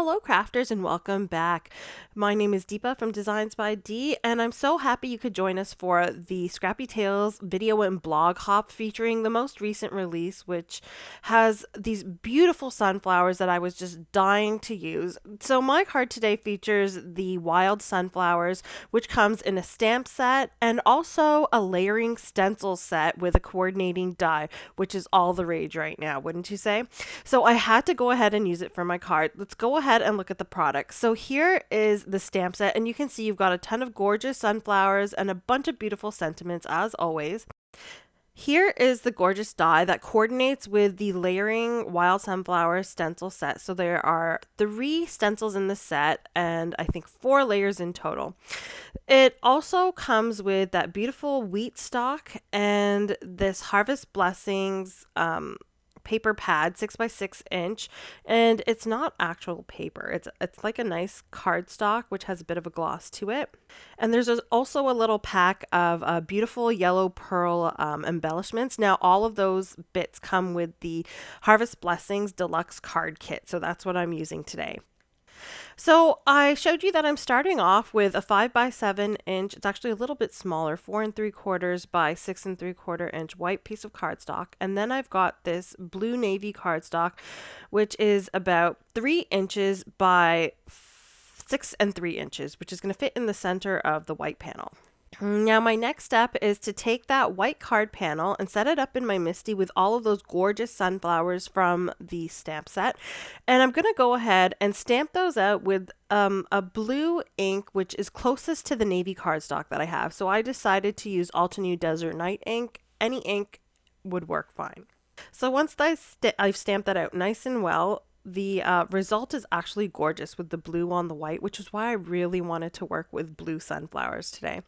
hello crafters and welcome back. My name is Deepa from Designs by D and I'm so happy you could join us for the Scrappy Tails video and blog hop featuring the most recent release, which has these beautiful sunflowers that I was just dying to use. So my card today features the wild sunflowers, which comes in a stamp set and also a layering stencil set with a coordinating die, which is all the rage right now, wouldn't you say? So I had to go ahead and use it for my card. Let's go ahead and look at the product. So here is the stamp set, and you can see you've got a ton of gorgeous sunflowers and a bunch of beautiful sentiments as always. Here is the gorgeous die that coordinates with the layering wild sunflower stencil set. So there are 3 stencils in the set and I think 4 layers in total. It also comes with that beautiful wheat stalk and this Harvest Blessings paper pad, 6x6 inch, and it's not actual paper. It's like a nice cardstock which has a bit of a gloss to it. And there's also a little pack of beautiful yellow pearl embellishments. Now all of those bits come with the Harvest Blessings deluxe card kit, so that's what I'm using today. So I showed you that I'm starting off with a 5x7 inch, it's actually a little bit smaller, 4 3/4 by 6 3/4 inch white piece of cardstock. And then I've got this blue navy cardstock, which is about 3 inches by 6 3/8, which is going to fit in the center of the white panel. Now my next step is to take that white card panel and set it up in my MISTI with all of those gorgeous sunflowers from the stamp set. And I'm going to go ahead and stamp those out with a blue ink, which is closest to the navy cardstock that I have. So I decided to use Altenew Desert Night ink. Any ink would work fine. So once I've stamped that out nice and well, the result is actually gorgeous with the blue on the white, which is why I really wanted to work with blue sunflowers today.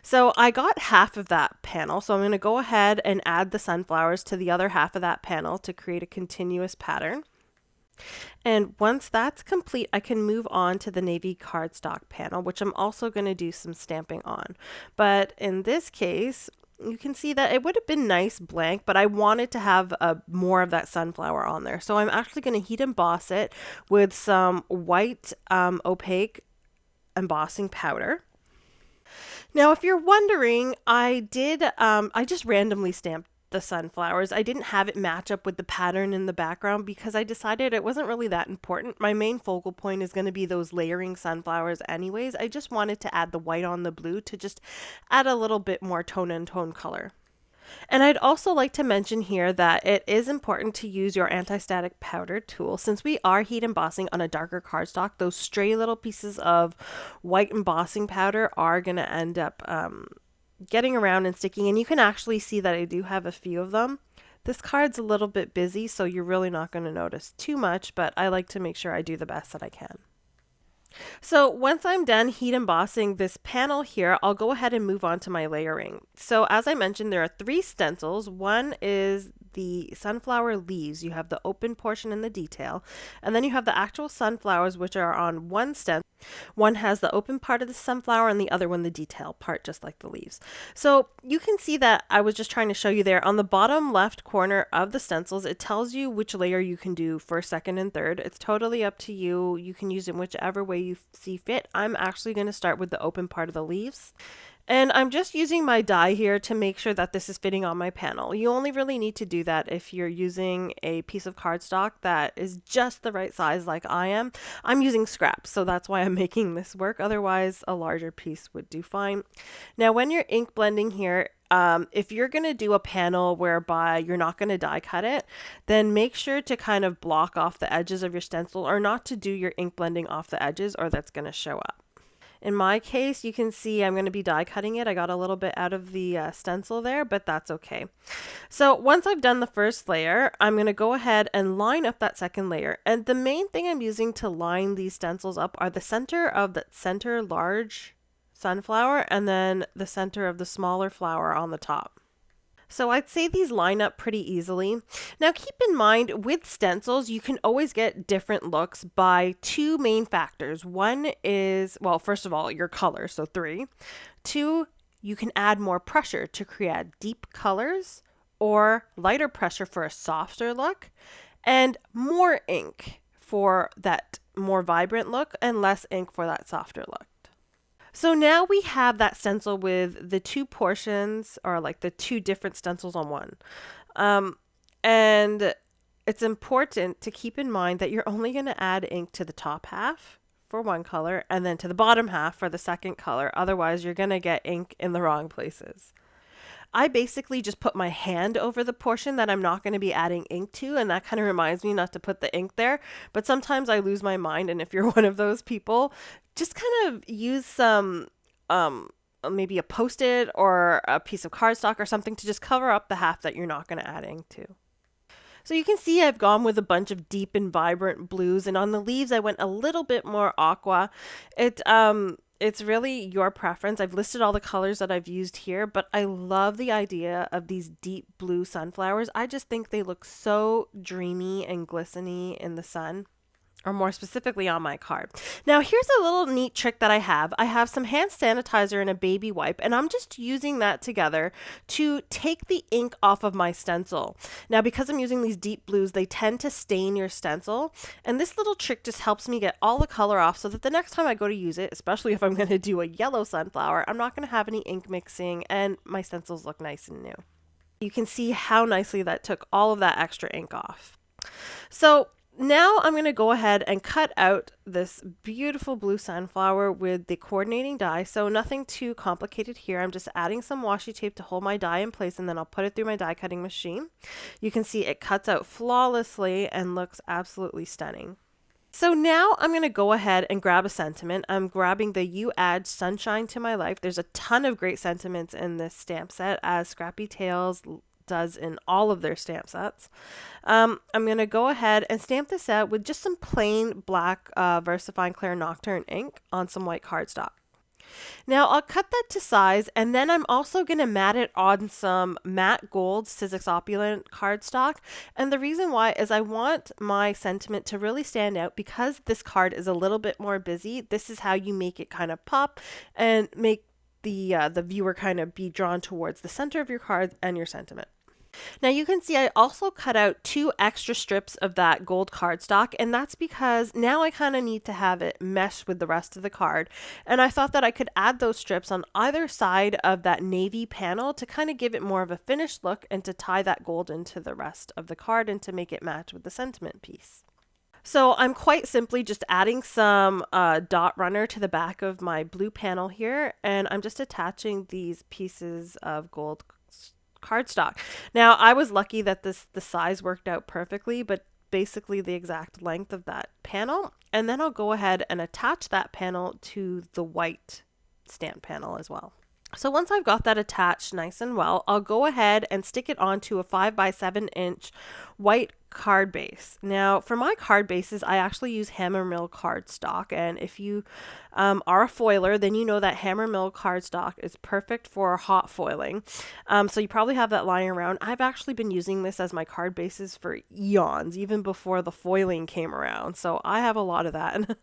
So I got half of that panel, so I'm going to go ahead and add the sunflowers to the other half of that panel to create a continuous pattern. And once that's complete, I can move on to the navy cardstock panel, which I'm also going to do some stamping on. But in this case, you can see that it would have been nice blank, but I wanted to have more of that sunflower on there. So I'm actually going to heat emboss it with some white opaque embossing powder. Now, if you're wondering, I just randomly stamped the sunflowers. I didn't have it match up with the pattern in the background because I decided it wasn't really that important. My main focal point is going to be those layering sunflowers anyways. I just wanted to add the white on the blue to just add a little bit more tone and tone color. And I'd also like to mention here that it is important to use your anti-static powder tool. Since we are heat embossing on a darker cardstock, those stray little pieces of white embossing powder are going to end up getting around and sticking, and you can actually see that I do have a few of them. This card's a little bit busy, so you're really not going to notice too much, but I like to make sure I do the best that I can. So once I'm done heat embossing this panel here, I'll go ahead and move on to my layering. So as I mentioned, there are 3 stencils. One is the sunflower leaves. You have the open portion and the detail, and then you have the actual sunflowers, which are on one stencil. One has the open part of the sunflower and the other one the detail part, just like the leaves. So you can see that I was just trying to show you there on the bottom left corner of the stencils, it tells you which layer you can do first, second, and third. It's totally up to you. You can use it whichever way you see fit. I'm actually going to start with the open part of the leaves. And I'm just using my die here to make sure that this is fitting on my panel. You only really need to do that if you're using a piece of cardstock that is just the right size like I am. I'm using scraps, so that's why I'm making this work. Otherwise, a larger piece would do fine. Now, when you're ink blending here, if you're going to do a panel whereby you're not going to die cut it, then make sure to kind of block off the edges of your stencil or not to do your ink blending off the edges, or that's going to show up. In my case, you can see I'm going to be die cutting it. I got a little bit out of the stencil there, but that's okay. So once I've done the first layer, I'm going to go ahead and line up that second layer. And the main thing I'm using to line these stencils up are the center of the center large sunflower and then the center of the smaller flower on the top. So I'd say these line up pretty easily. Now keep in mind with stencils, you can always get different looks by 2 main factors. One is, well, first of all, your color, so 3. 2, you can add more pressure to create deep colors or lighter pressure for a softer look, and more ink for that more vibrant look and less ink for that softer look. So now we have that stencil with the two portions, or like the two different stencils on one. And it's important to keep in mind that you're only going to add ink to the top half for one color and then to the bottom half for the second color. Otherwise, you're going to get ink in the wrong places. I basically just put my hand over the portion that I'm not going to be adding ink to, and that kind of reminds me not to put the ink there. But sometimes I lose my mind, and if you're one of those people, just kind of use some maybe a Post-it or a piece of cardstock or something to just cover up the half that you're not going to add ink to. So you can see I've gone with a bunch of deep and vibrant blues, and on the leaves I went a little bit more aqua. It's really your preference. I've listed all the colors that I've used here, but I love the idea of these deep blue sunflowers. I just think they look so dreamy and glistening in the sun, or more specifically on my card. Now here's a little neat trick that I have. I have some hand sanitizer and a baby wipe, and I'm just using that together to take the ink off of my stencil. Now because I'm using these deep blues, they tend to stain your stencil, and this little trick just helps me get all the color off so that the next time I go to use it, especially if I'm going to do a yellow sunflower, I'm not going to have any ink mixing and my stencils look nice and new. You can see how nicely that took all of that extra ink off. So now I'm going to go ahead and cut out this beautiful blue sunflower with the coordinating die. So nothing too complicated here. I'm just adding some washi tape to hold my die in place, and then I'll put it through my die cutting machine. You can see it cuts out flawlessly and looks absolutely stunning. So now I'm going to go ahead and grab a sentiment. I'm grabbing the You Add Sunshine to My Life. There's a ton of great sentiments in this stamp set, as Scrappy Tails does in all of their stamp sets. I'm going to go ahead and stamp this out with just some plain black VersaFine Clair Nocturne ink on some white cardstock. Now I'll cut that to size, and then I'm also going to mat it on some matte gold Sizzix Opulent cardstock. And the reason why is I want my sentiment to really stand out, because this card is a little bit more busy. This is how you make it kind of pop and make the viewer kind of be drawn towards the center of your card and your sentiment. Now you can see I also cut out 2 extra strips of that gold cardstock, and that's because now I kind of need to have it mesh with the rest of the card. And I thought that I could add those strips on either side of that navy panel to kind of give it more of a finished look and to tie that gold into the rest of the card and to make it match with the sentiment piece. So I'm quite simply just adding some dot runner to the back of my blue panel here, and I'm just attaching these pieces of gold cardstock. Now I was lucky that the size worked out perfectly, but basically the exact length of that panel. And then I'll go ahead and attach that panel to the white stamp panel as well. So once I've got that attached nice and well, I'll go ahead and stick it onto a 5x7" white card base. Now for my card bases, I actually use Hammermill cardstock, and if you are a foiler, then you know that Hammermill cardstock is perfect for hot foiling. So you probably have that lying around. I've actually been using this as my card bases for eons, even before the foiling came around. So I have a lot of that.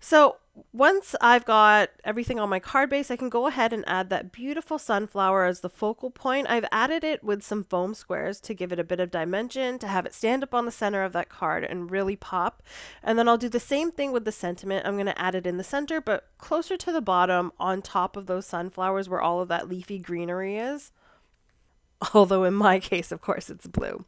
So once I've got everything on my card base, I can go ahead and add that beautiful sunflower as the focal point. I've added it with some foam squares to give it a bit of dimension, to have it stand up on the center of that card and really pop. And then I'll do the same thing with the sentiment. I'm going to add it in the center, but closer to the bottom on top of those sunflowers where all of that leafy greenery is. Although in my case, of course, it's blue.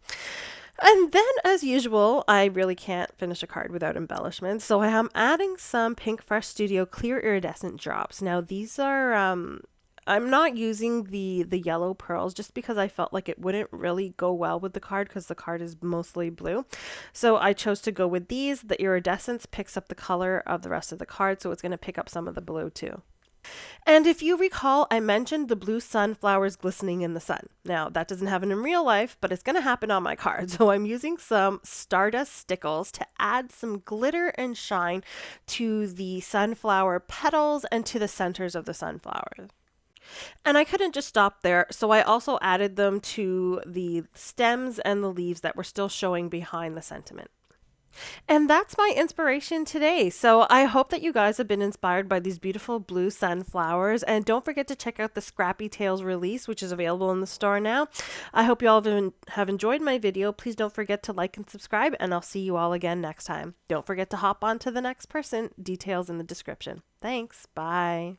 And then, as usual, I really can't finish a card without embellishments, so I am adding some Pink Fresh Studio Clear Iridescent drops. Now, these are, I'm not using the yellow pearls just because I felt like it wouldn't really go well with the card because the card is mostly blue. So I chose to go with these. The iridescence picks up the color of the rest of the card, so it's going to pick up some of the blue too. And if you recall, I mentioned the blue sunflowers glistening in the sun. Now, that doesn't happen in real life, but it's going to happen on my card. So I'm using some Stardust Stickles to add some glitter and shine to the sunflower petals and to the centers of the sunflowers. And I couldn't just stop there, so I also added them to the stems and the leaves that were still showing behind the sentiment. And that's my inspiration today. So I hope that you guys have been inspired by these beautiful blue sunflowers. And don't forget to check out the Scrappy Tails release, which is available in the store now. I hope you all have enjoyed my video. Please don't forget to like and subscribe, and I'll see you all again next time. Don't forget to hop on to the next person. Details in the description. Thanks. Bye.